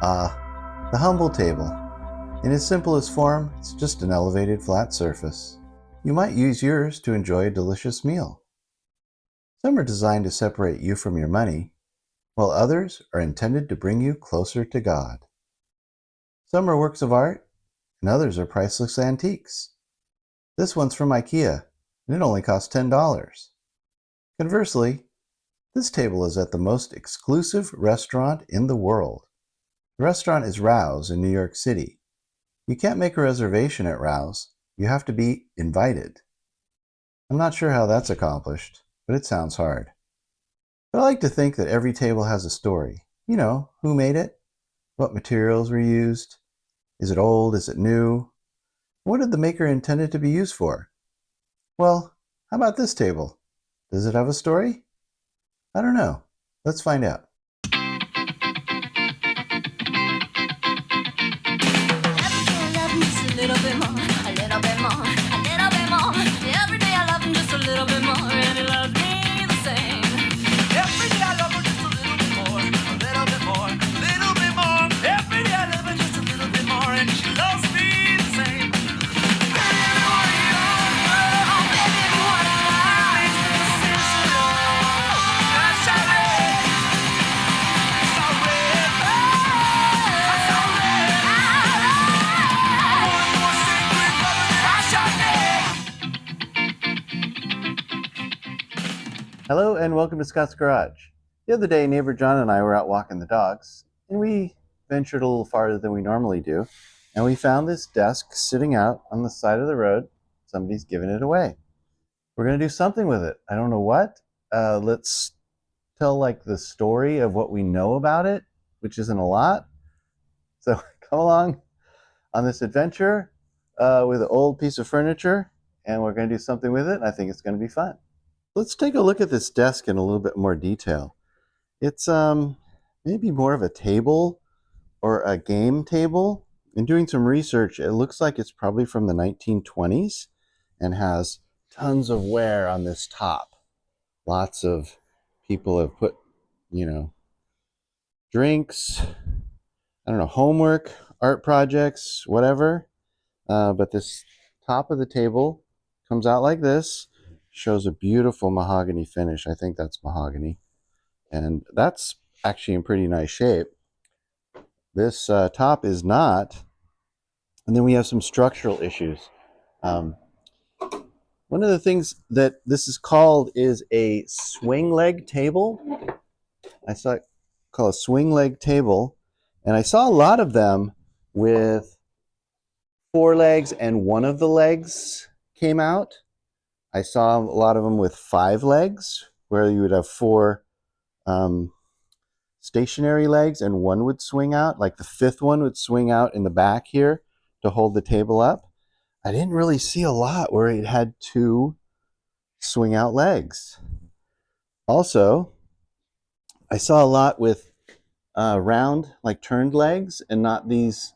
The humble table. In its simplest form, it's just an elevated flat surface. You might use yours to enjoy a delicious meal. Some are designed to separate you from your money, while others are intended to bring you closer to God. Some are works of art, and others are priceless antiques. This one's from IKEA, and it only costs $10. Conversely, this table is at the most exclusive restaurant in the world. The restaurant is Rouse in New York City. You can't make a reservation at Rouse. You have to be invited. I'm not sure how that's accomplished, but it sounds hard. But I like to think that every table has a story. You know, who made it? What materials were used? Is it old? Is it new? What did the maker intend it to be used for? Well, how about this table? Does it have a story? I don't know. Let's find out. A little bit more, a little bit more, a little bit more. Every day I love him just a little bit more, and he loves me the same. Every day I love him just a little bit more, a little bit more, a little bit more. Every day I love him just a little bit more, and she loves me the same. Baby, what do you want? Oh, baby, what do you want? It's the sense of sorry. Hello and welcome to Scott's Garage. The other day, neighbor John and I were out walking the dogs, and we ventured a little farther than we normally do, and we found this desk sitting out on the side of the road. Somebody's giving it away. We're going to do something with it. I don't know what. Let's tell like the story of what we know about it, which isn't a lot. So come along on this adventure with an old piece of furniture, and we're going to do something with it. I think it's going to be fun. Let's take a look at this desk in a little bit more detail. It's maybe more of a table or a game table. In doing some research, it looks like it's probably from the 1920s and has tons of wear on this top. Lots of people have put, drinks, I don't know, homework, art projects, whatever. But this top of the table comes out like this. Shows a beautiful mahogany finish. I think that's mahogany. And that's actually in pretty nice shape. This top is not. And then we have some structural issues. One of the things that this is called is a swing leg table. I saw it called a swing leg table. And I saw a lot of them with 4 legs and one of the legs came out. I saw a lot of them with 5 legs, where you would have 4 stationary legs and one would swing out. Like the 5th one would swing out in the back here to hold the table up. I didn't really see a lot where it had 2 swing out legs. Also, I saw a lot with round, like turned legs and not these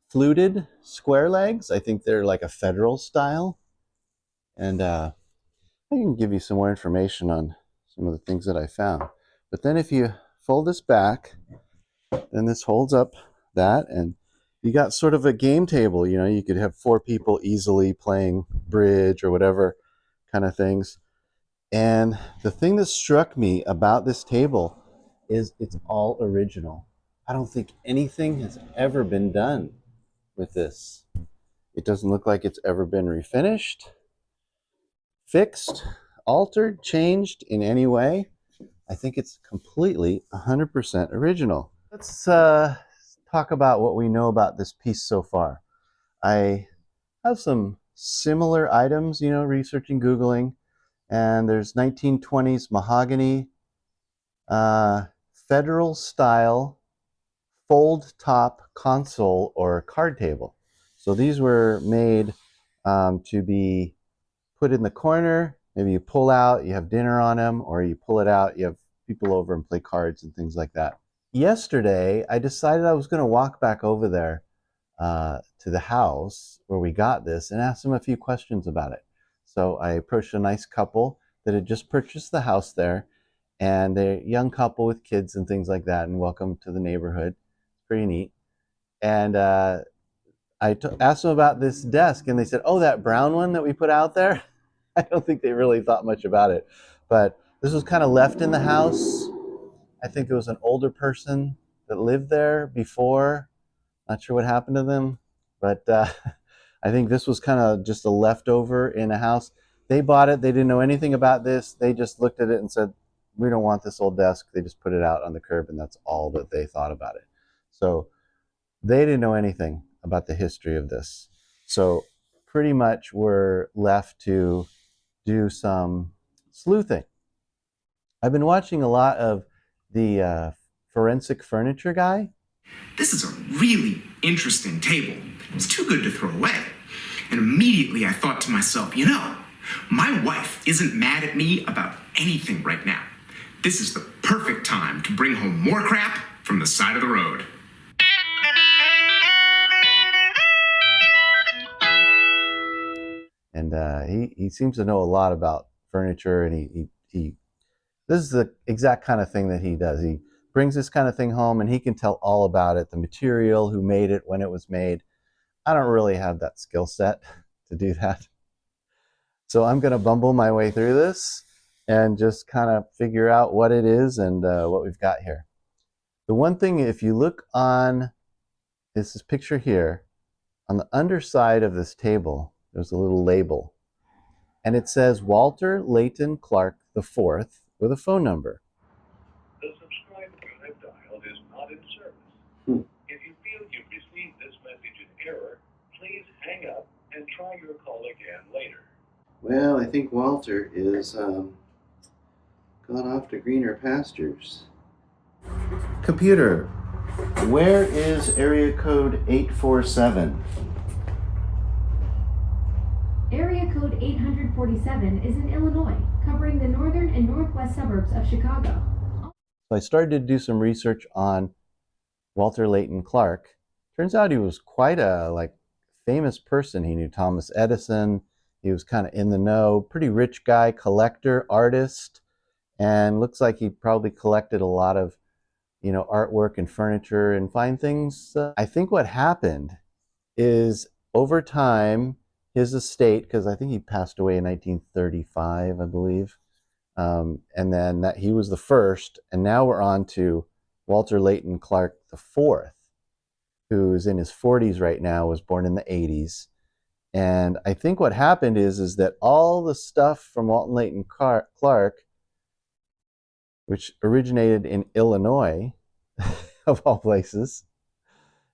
fluted square legs. I think they're like a federal style. And I can give you some more information on some of the things that I found. But then if you fold this back, then this holds up that, and you got sort of a game table. You could have 4 people easily playing bridge or whatever kind of things. And the thing that struck me about this table is it's all original. I don't think anything has ever been done with this. It doesn't look like it's ever been refinished, fixed, altered, changed in any way. I think it's completely 100% original. Let's talk about what we know about this piece so far. I have some similar items, researching, Googling, and there's 1920s mahogany, federal style fold top console or card table. So these were made to be put in the corner. Maybe you pull out, you have dinner on them, or you pull it out, you have people over and play cards and things like that. Yesterday, I decided I was going to walk back over there to the house where we got this and ask them a few questions about it. So I approached a nice couple that had just purchased the house there, and they're a young couple with kids and things like that, and welcome to the neighborhood. pretty neat. And asked them about this desk, and they said, "Oh, that brown one that we put out there." I don't think they really thought much about it, but this was kind of left in the house. I think it was an older person that lived there before. Not sure what happened to them, but I think this was kind of just a leftover in a house. They bought it. They didn't know anything about this. They just looked at it and said, "We don't want this old desk." They just put it out on the curb, and that's all that they thought about it. So they didn't know anything about the history of this. So pretty much we're left to do some sleuthing. I've been watching a lot of the forensic furniture guy. This is a really interesting table. It's too good to throw away. And immediately I thought to myself, my wife isn't mad at me about anything right now. This is the perfect time to bring home more crap from the side of the road. And he seems to know a lot about furniture, and he this is the exact kind of thing that he does. He brings this kind of thing home, and he can tell all about it, the material, who made it, when it was made. I don't really have that skill set to do that. So I'm going to bumble my way through this and just kind of figure out what it is and what we've got here. The one thing, if you look on this picture here, on the underside of this table, there's a little label, and it says Walter Layton Clark IV with a phone number. The subscriber you have dialed is not in service. If you feel you've received this message in error, please hang up and try your call again later. Well, I think Walter is gone off to greener pastures. Computer, where is area code 847? Area code 847 is in Illinois, covering the northern and northwest suburbs of Chicago. So I started to do some research on Walter Layton Clark. Turns out he was quite a famous person. He knew Thomas Edison. He was kind of in the know, pretty rich guy, collector, artist, and looks like he probably collected a lot of, artwork and furniture and fine things. I think what happened is over time, his estate, because I think he passed away in 1935, I believe, and then that he was the first, and now we're on to Walter Layton Clark IV, who's in his 40s right now, was born in the 80s. And I think what happened is that all the stuff from Walter Layton Clark, which originated in Illinois, of all places,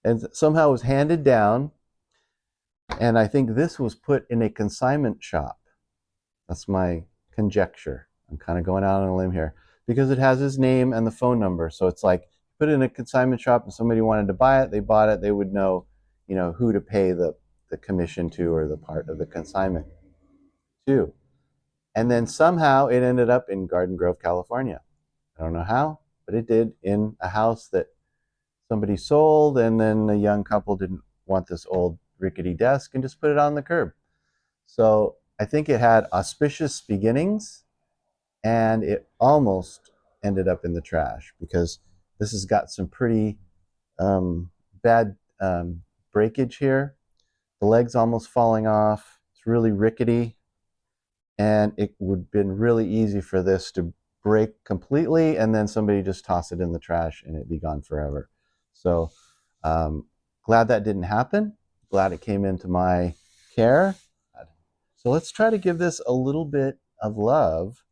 and somehow was handed down. And I think this was put in a consignment shop. That's my conjecture. I'm kind of going out on a limb here because it has his name and the phone number. So it's like put it in a consignment shop and somebody wanted to buy it, they bought it, they would know, who to pay the commission to or the part of the consignment to. And then somehow it ended up in Garden Grove, California. I don't know how, but it did, in a house that somebody sold, and then a young couple didn't want this old rickety desk and just put it on the curb. So I think it had auspicious beginnings, and it almost ended up in the trash because this has got some pretty bad breakage here. The leg's almost falling off. It's really rickety, and it would have been really easy for this to break completely and then somebody just toss it in the trash and it'd be gone forever. So glad that didn't happen. Glad it came into my care. So let's try to give this a little bit of love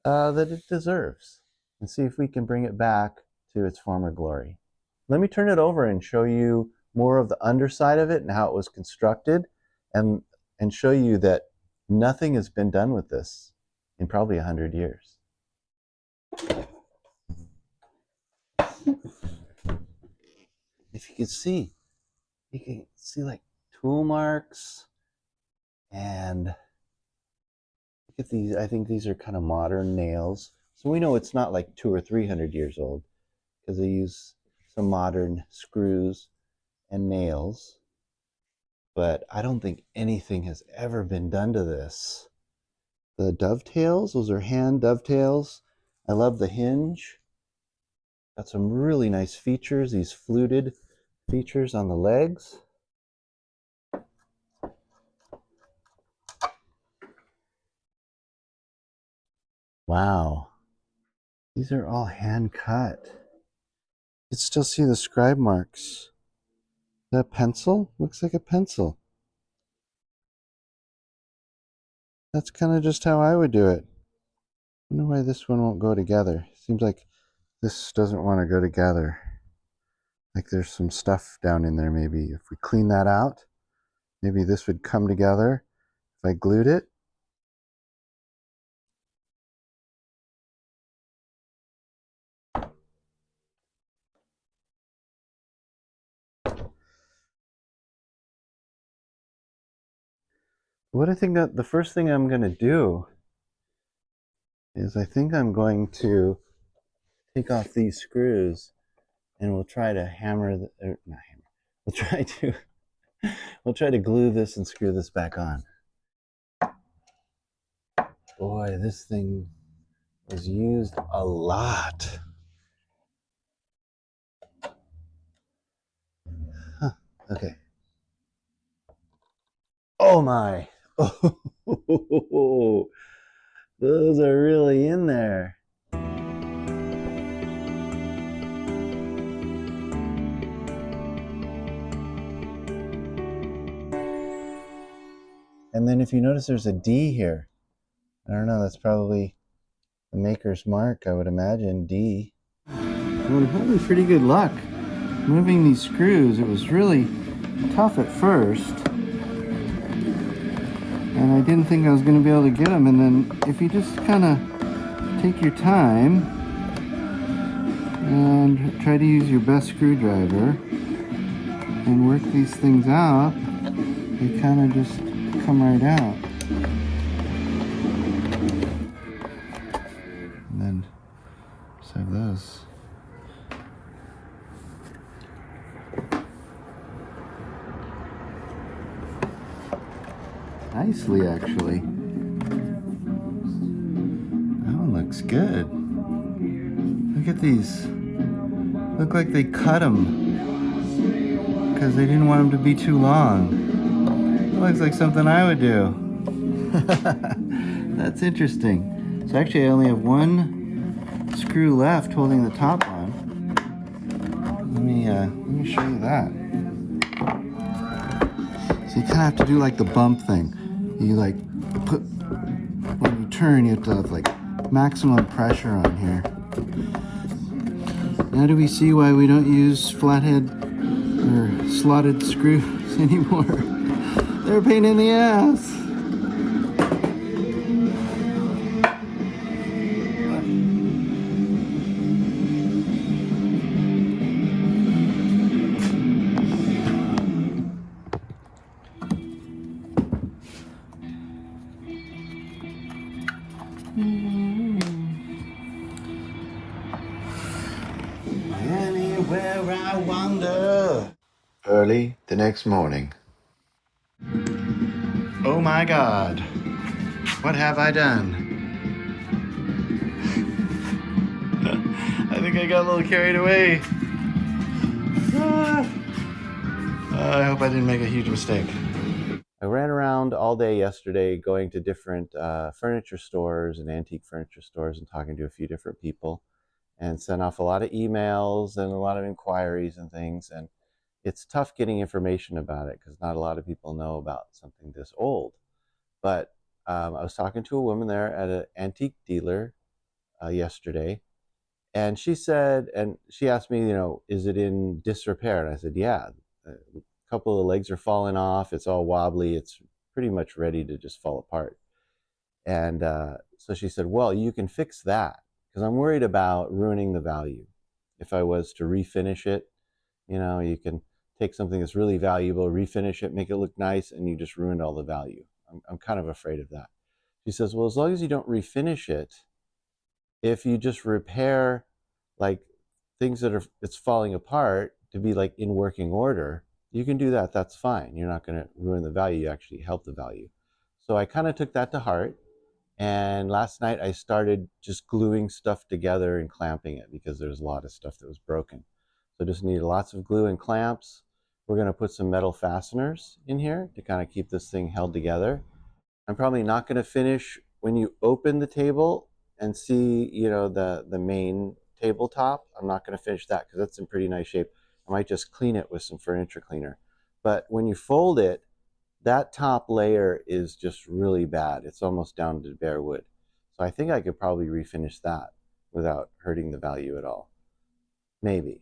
that it deserves and see if we can bring it back to its former glory. Let me turn it over and show you more of the underside of it and how it was constructed, and show you that nothing has been done with this in probably 100 years. If you can see, like tool marks, and look at these. I think these are kind of modern nails. So we know it's not like 200 or 300 years old because they use some modern screws and nails. But I don't think anything has ever been done to this. The dovetails, those are hand dovetails. I love the hinge. Got some really nice features, these fluted features on the legs. Wow, these are all hand cut. You can still see the scribe marks. Is that a pencil? Looks like a pencil. That's kind of just how I would do it. I wonder why this one won't go together. Seems like this doesn't want to go together. Like there's some stuff down in there maybe. If we clean that out, maybe this would come together if I glued it. What I think that the first thing I'm going to do is I think I'm going to take off these screws and we'll try to hammer, not hammer, we'll try to glue this and screw this back on. Boy, this thing was used a lot. Huh, okay. Oh my. Oh, those are really in there. And then if you notice there's a D here. I don't know, that's probably the maker's mark, I would imagine, D. Well, we're having pretty good luck moving these screws. It was really tough at first. And I didn't think I was going to be able to get them. And then if you just kind of take your time and try to use your best screwdriver and work these things out, they kind of just come right out. And then just have those. Nicely, actually. That one looks good. Look at these. Look like they cut them because they didn't want them to be too long. It looks like something I would do. That's interesting. So actually I only have one screw left holding the top on. Let me show you that. So you kind of have to do like the bump thing. You like put, when you turn, you have to have like maximum pressure on here. Now do we see why we don't use flathead or slotted screws anymore? They're a pain in the ass. Anywhere I wander. Early the next morning. Oh my God, what have I done? I think I got a little carried away. I hope I didn't make a huge mistake. I ran around all day yesterday going to different furniture stores and antique furniture stores and talking to a few different people and sent off a lot of emails and a lot of inquiries and things. And it's tough getting information about it because not a lot of people know about something this old. But I was talking to a woman there at an antique dealer yesterday, and she said, and she asked me, is it in disrepair? And I said, yeah, a couple of the legs are falling off. It's all wobbly. It's pretty much ready to just fall apart. And so she said, well, you can fix that because I'm worried about ruining the value. If I was to refinish it, you can take something that's really valuable, refinish it, make it look nice, and you just ruined all the value. I'm kind of afraid of that. She says, well, as long as you don't refinish it, if you just repair like things it's falling apart to be like in working order, you can do that. That's fine. You're not going to ruin the value. You actually help the value. So I kind of took that to heart. And last night I started just gluing stuff together and clamping it because there's a lot of stuff that was broken. So just need lots of glue and clamps. We're going to put some metal fasteners in here to kind of keep this thing held together. I'm probably not going to finish when you open the table and see, you know, the main tabletop. I'm not going to finish that because that's in pretty nice shape. I might just clean it with some furniture cleaner. But when you fold it, that top layer is just really bad. It's almost down to bare wood. So I think I could probably refinish that without hurting the value at all. Maybe.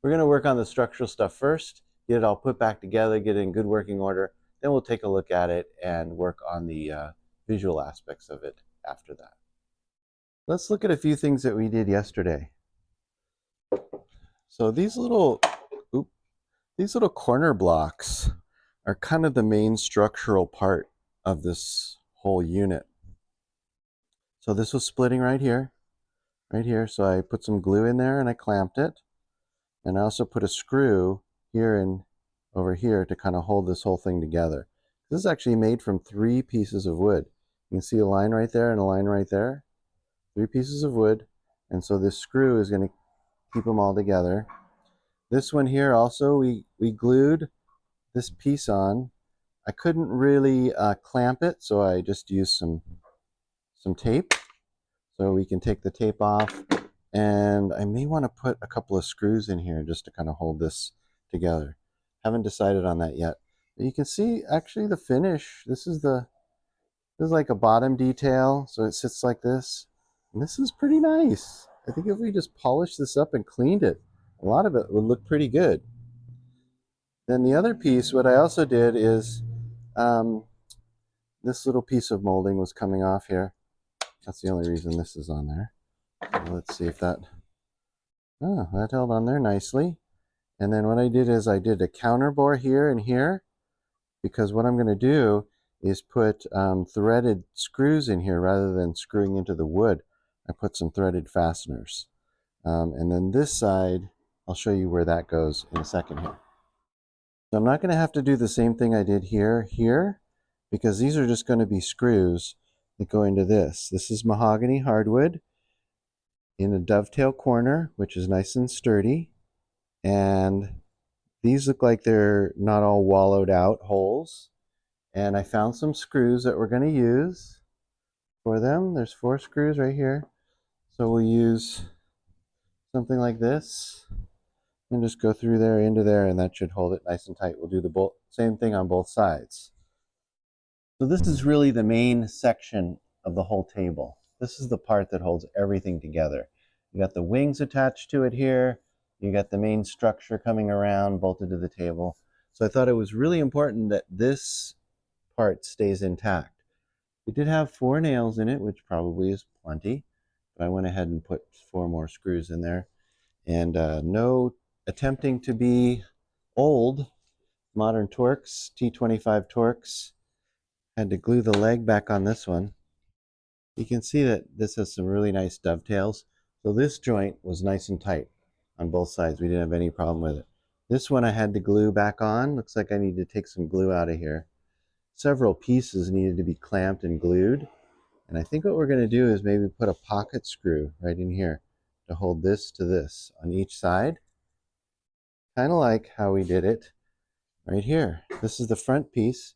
We're going to work on the structural stuff first, get it all put back together, get it in good working order. Then we'll take a look at it and work on the visual aspects of it after that. Let's look at a few things that we did yesterday. So these little corner blocks are kind of the main structural part of this whole unit. So this was splitting right here. So I put some glue in there and I clamped it. And I also put a screw here and over here to kind of hold this whole thing together. This is actually made from 3 pieces of wood. You can see a line right there and a line right there. 3 pieces of wood. And so this screw is going to keep them all together. This one here also, we glued this piece on. I couldn't really clamp it, so I just used some tape. So we can take the tape off, and I may want to put a couple of screws in here just to kind of hold this together. Haven't decided on that yet. But you can see actually the finish. This is like a bottom detail, so it sits like this. And this is pretty nice. I think if we just polished this up and cleaned it, a lot of it would look pretty good. Then the other piece, what I also did is this little piece of molding was coming off here. That's the only reason this is on there. Let's see if that held on there nicely. And then what I did is I did a counter bore here and here, because what I'm going to do is put threaded screws in here rather than screwing into the wood. I put some threaded fasteners. And then this side, I'll show you where that goes in a second here. So I'm not going to have to do the same thing I did here, because these are just going to be screws that go into this. This is mahogany hardwood in a dovetail corner, which is nice and sturdy. And these look like they're not all wallowed out holes. And I found some screws that we're going to use for them. There's 4 screws right here. So we'll use something like this and just go through there into there, and that should hold it nice and tight. We'll do the same thing on both sides. So this is really the main section of the whole table. This is the part that holds everything together. You got the wings attached to it here. You got the main structure coming around, bolted to the table. So I thought it was really important that this part stays intact. It did have 4 nails in it, which probably is plenty, but I went ahead and put 4 more screws in there. And no attempting to be old, modern Torx, T25 Torx. Had to glue the leg back on this one. You can see that this has some really nice dovetails. So this joint was nice and tight on both sides. We didn't have any problem with it. This one I had to glue back on. Looks like I need to take some glue out of here. Several pieces needed to be clamped and glued. And I think what we're going to do is maybe put a pocket screw right in here to hold this to this on each side. Kind of like how we did it right here. This is the front piece.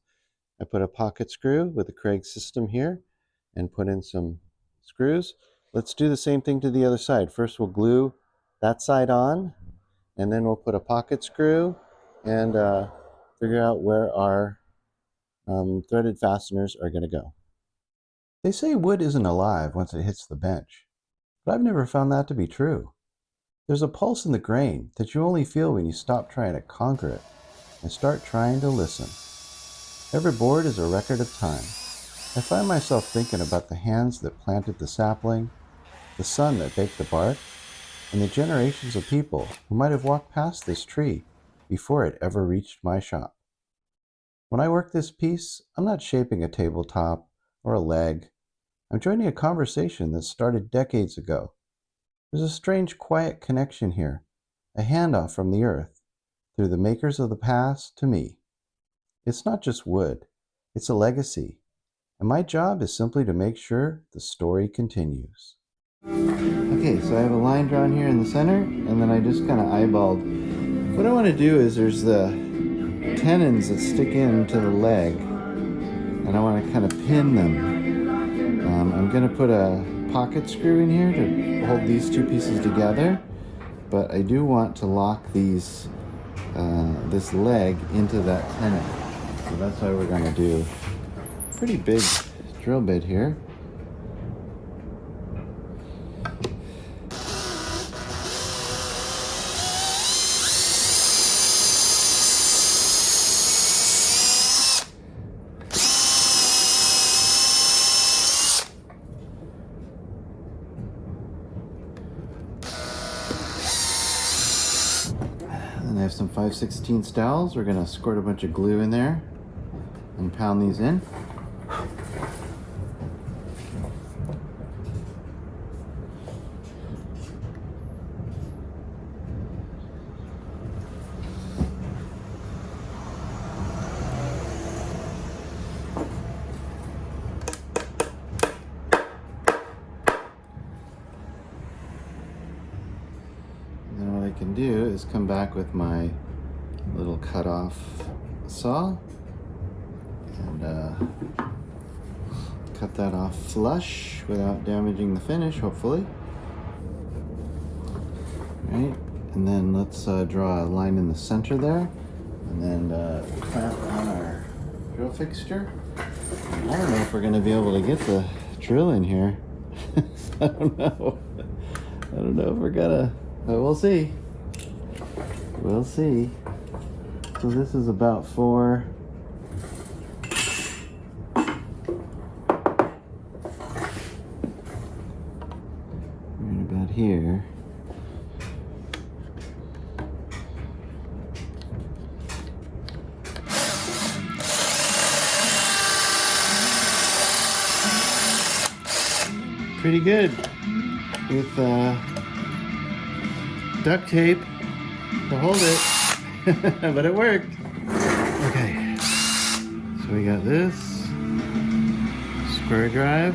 I put a pocket screw with the Craig system here and put in some screws. Let's do the same thing to the other side. First we'll glue that side on, and then we'll put a pocket screw and figure out where our threaded fasteners are going to go. They say wood isn't alive once it hits the bench, but I've never found that to be true. There's a pulse in the grain that you only feel when you stop trying to conquer it and start trying to listen. Every board is a record of time. I find myself thinking about the hands that planted the sapling, the sun that baked the bark, and the generations of people who might have walked past this tree before it ever reached my shop. When I work this piece, I'm not shaping a tabletop or a leg. I'm joining a conversation that started decades ago. There's a strange, quiet connection here, a handoff from the earth, through the makers of the past to me. It's not just wood, it's a legacy, And my job is simply to make sure the story continues. Okay, so I have a line drawn here in the center, and then I just kind of eyeballed. What I want to do is there's the tenons that stick into the leg, and I want to kind of pin them. I'm going to put a pocket screw in here to hold these two pieces together, but I do want to lock these this leg into that tenon. So that's why we're going to do a pretty big drill bit here. And I have some 5/16 dowels. We're going to squirt a bunch of glue in there and pound these in. Then what I can do is come back with my little cut-off saw and cut that off flush without damaging the finish, hopefully. Right, and then let's draw a line in the center there, and then clamp on our drill fixture. I don't know if we're going to be able to get the drill in here. I don't know. I don't know if we're gonna, but we'll see. We'll see. So this is about 4. Right about here. Pretty good with duct tape to hold it, but it worked. Okay, so we got this square drive.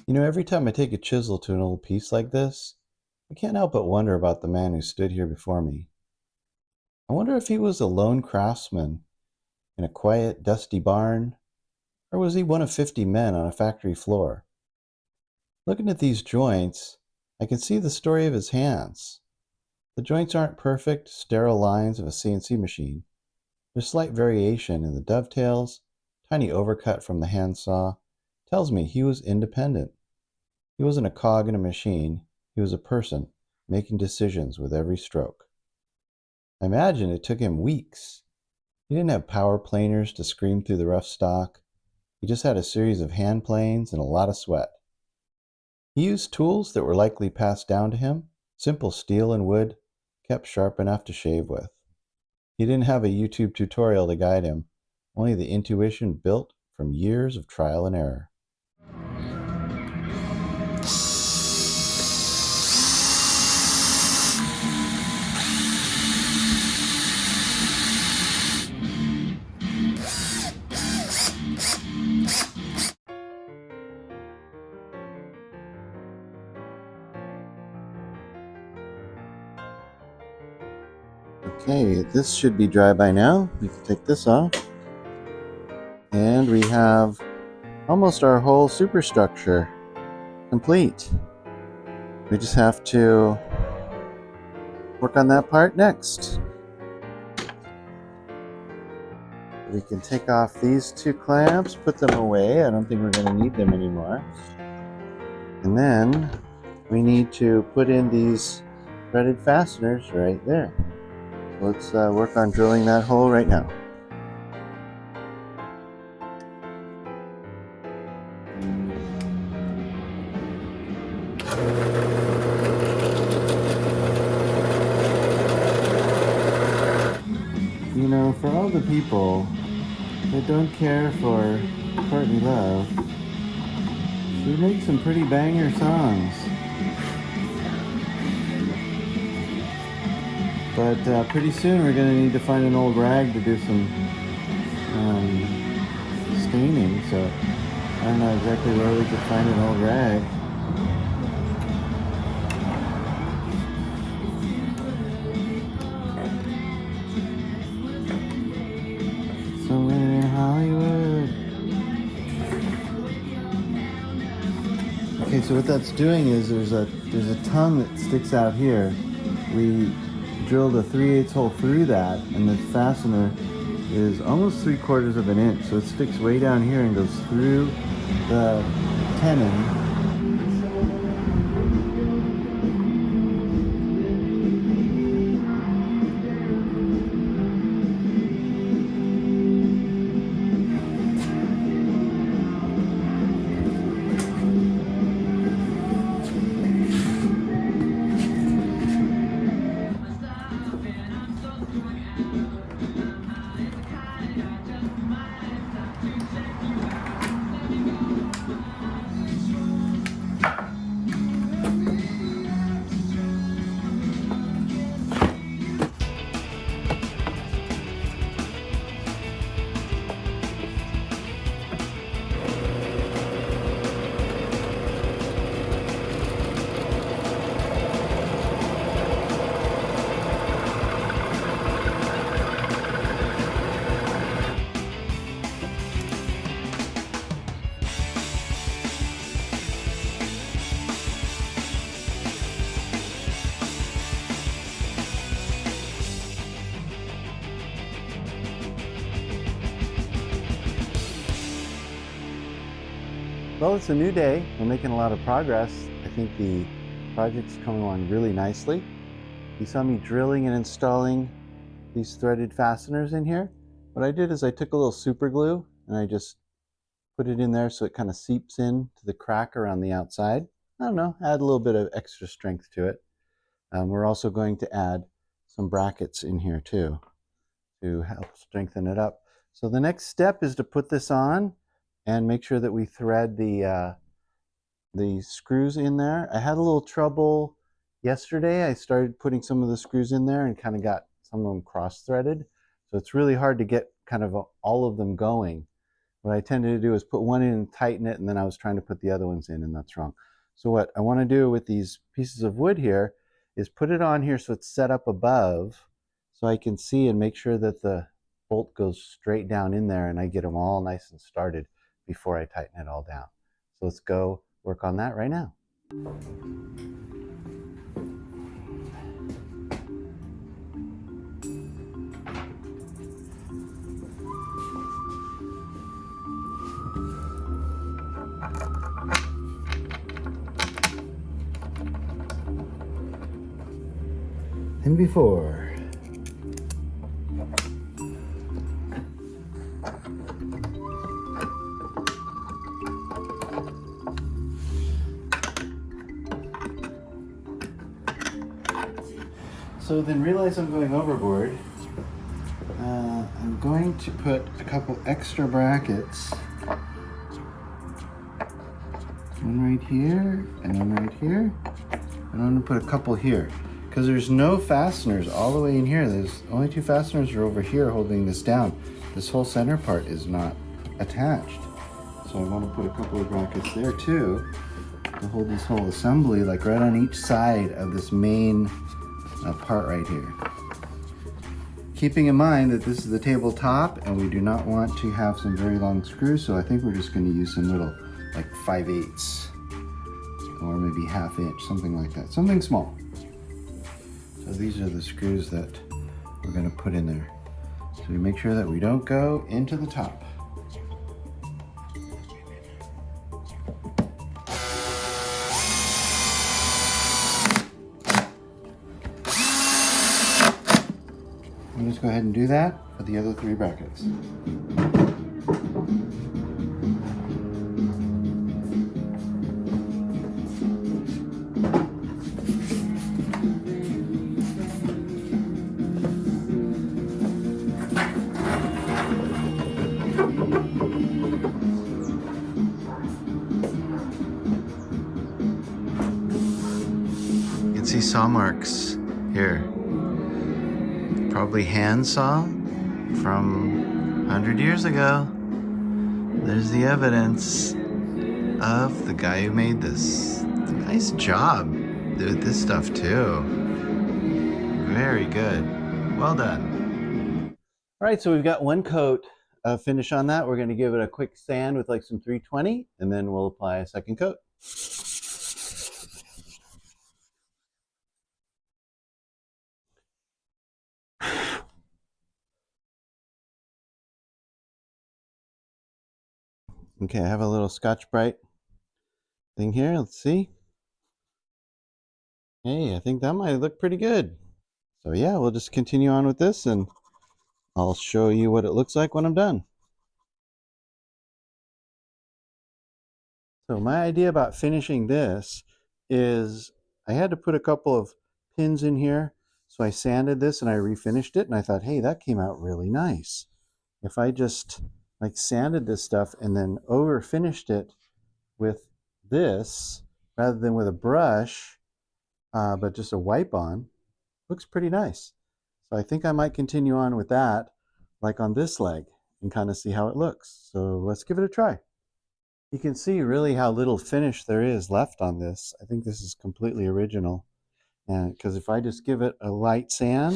You know, every time I take a chisel to an old piece like this, I can't help but wonder about the man who stood here before me. I wonder if he was a lone craftsman in a quiet, dusty barn, or was he one of 50 men on a factory floor? Looking at these joints, I can see the story of his hands. The joints aren't perfect, sterile lines of a CNC machine. There's slight variation in the dovetails, tiny overcut from the handsaw, tells me he was independent. He wasn't a cog in a machine. He was a person, making decisions with every stroke. I imagine it took him weeks. He didn't have power planers to scream through the rough stock. He just had a series of hand planes and a lot of sweat. He used tools that were likely passed down to him, simple steel and wood, kept sharp enough to shave with. He didn't have a YouTube tutorial to guide him, only the intuition built from years of trial and error. Okay, this should be dry by now. We can take this off. And we have almost our whole superstructure complete. We just have to work on that part next. We can take off these 2 clamps, put them away. I don't think we're going to need them anymore. And then we need to put in these threaded fasteners right there. Let's work on drilling that hole right now. You know, for all the people that don't care for Courtney Love. She makes some pretty banger songs. But pretty soon we're going to need to find an old rag to do some staining, so I don't know exactly where we could find an old rag. Somewhere in Hollywood. Okay, so what that's doing is there's a tongue that sticks out here. We drilled a 3/8 hole through that, and the fastener is almost 3/4 of an inch, so it sticks way down here and goes through the tenon. Well, it's a new day. We're making a lot of progress. I think the project's coming along really nicely. You saw me drilling and installing these threaded fasteners in here. What I did is I took a little super glue and I just put it in there so it kind of seeps in to the crack around the outside. I don't know, add a little bit of extra strength to it. We're also going to add some brackets in here too to help strengthen it up. So the next step is to put this on and make sure that we thread the screws in there. I had a little trouble yesterday. I started putting some of the screws in there and kind of got some of them cross-threaded. So it's really hard to get kind of all of them going. What I tended to do is put one in and tighten it, and then I was trying to put the other ones in, and that's wrong. So what I want to do with these pieces of wood here is put it on here so it's set up above so I can see and make sure that the bolt goes straight down in there and I get them all nice and started before I tighten it all down. So let's go work on that right now. And before. So then realize I'm going overboard. I'm going to put a couple extra brackets. One right here and one right here. And I'm going to put a couple here. Because there's no fasteners all the way in here. There's only two fasteners are over here holding this down. This whole center part is not attached. So I want to put a couple of brackets there too to hold this whole assembly like right on each side of this main part right here. Keeping in mind that this is the tabletop and we do not want to have some very long screws, so I think we're just going to use some little like 5/8 or maybe 1/2 inch, something like that, something small. So these are the screws that we're going to put in there. So we make sure that we don't go into the top. We'll just go ahead and do that for the other 3 brackets. saw marks here. Probably hand saw from 100 years ago. There's the evidence of the guy who made this. Nice job with this stuff too. Very good. Well done. All right, so we've got one coat of finish on that. We're going to give it a quick sand with like some 320, and then we'll apply a second coat. Okay, I have a little Scotch-Brite thing here. Let's see. Hey, I think that might look pretty good. So yeah, we'll just continue on with this, and I'll show you what it looks like when I'm done. So my idea about finishing this is I had to put a couple of pins in here. So I sanded this and I refinished it, and I thought, hey, that came out really nice. If I just like sanded this stuff and then over finished it with this rather than with a brush, but just a wipe on, looks pretty nice. So I think I might continue on with that, like on this leg, and kind of see how it looks. So let's give it a try. You can see really how little finish there is left on this. I think this is completely original. And because if I just give it a light sand,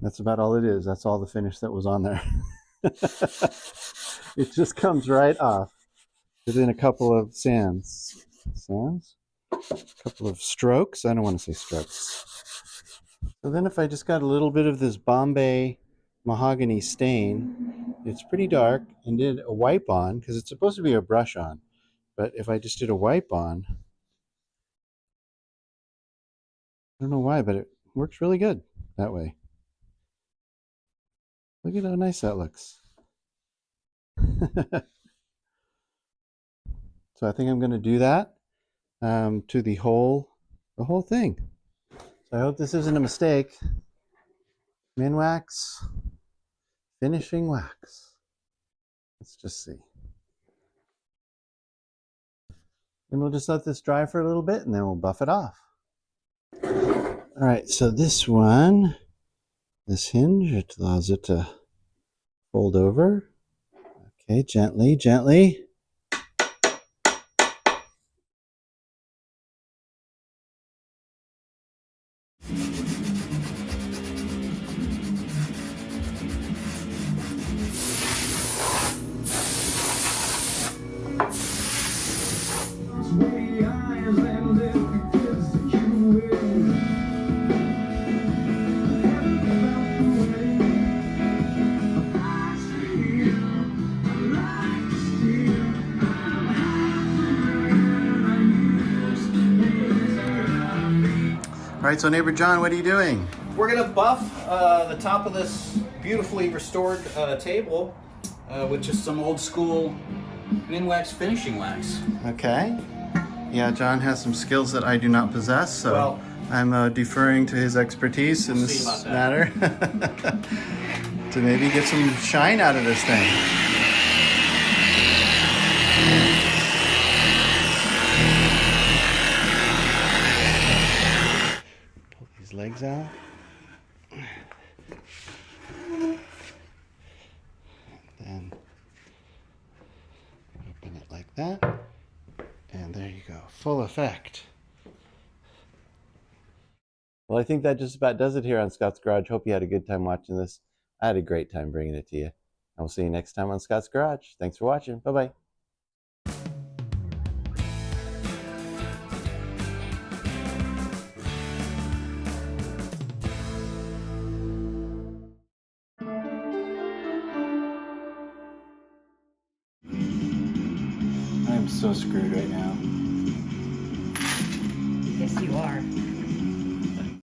that's about all it is. That's all the finish that was on there. It just comes right off within a couple of sands. Sands? A couple of strokes. I don't want to say strokes. So then if I just got a little bit of this Bombay mahogany stain, it's pretty dark, and did a wipe on, because it's supposed to be a brush on, but if I just did a wipe on, I don't know why, but it works really good that way. Look at how nice that looks. So I think I'm going to do that to the whole thing. So I hope this isn't a mistake. Min wax, finishing wax. Let's just see. And we'll just let this dry for a little bit, and then we'll buff it off. All right, so this one, this hinge, it allows it to fold over. Okay, gently, gently. All right, so neighbor John, what are you doing? We're gonna buff the top of this beautifully restored table with just some old school min wax finishing wax. Okay. Yeah, John has some skills that I do not possess, so Well, I'm deferring to his expertise in we'll this see about matter to maybe get some shine out of this thing. Pull these legs out. Then open it like that. And there you go, full effect. Well, I think that just about does it here on Scott's Garage. Hope you had a good time watching this. I had a great time bringing it to you. I will see you next time on Scott's Garage. Thanks for watching. Bye-bye. I'm so screwed right now. Yes, you are.